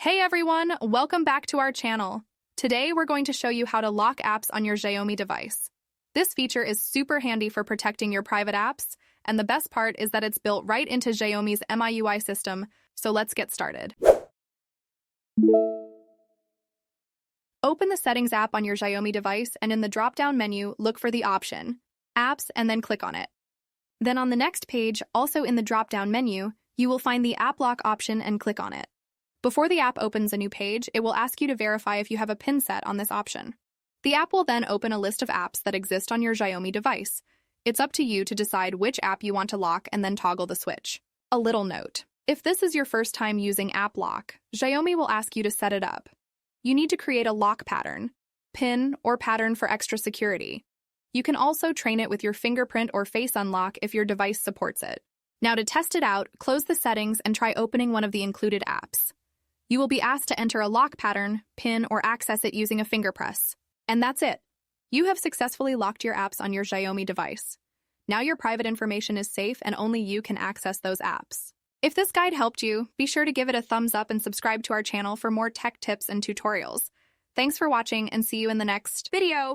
Hey everyone, welcome back to our channel. Today we're going to show you how to lock apps on your Xiaomi device. This feature is super handy for protecting your private apps, and the best part is that it's built right into Xiaomi's MIUI system, so let's get started. Open the Settings app on your Xiaomi device, and in the drop-down menu, look for the option, Apps, and then click on it. Then on the next page, also in the drop-down menu, you will find the App Lock option and click on it. Before the app opens a new page, it will ask you to verify if you have a PIN set on this option. The app will then open a list of apps that exist on your Xiaomi device. It's up to you to decide which app you want to lock and then toggle the switch. A little note: if this is your first time using App Lock, Xiaomi will ask you to set it up. You need to create a lock pattern, PIN, or pattern for extra security. You can also train it with your fingerprint or face unlock if your device supports it. Now to test it out, close the settings and try opening one of the included apps. You will be asked to enter a lock pattern, PIN, or access it using a finger press. And that's it. You have successfully locked your apps on your Xiaomi device. Now your private information is safe and only you can access those apps. If this guide helped you, be sure to give it a thumbs up and subscribe to our channel for more tech tips and tutorials. Thanks for watching and see you in the next video.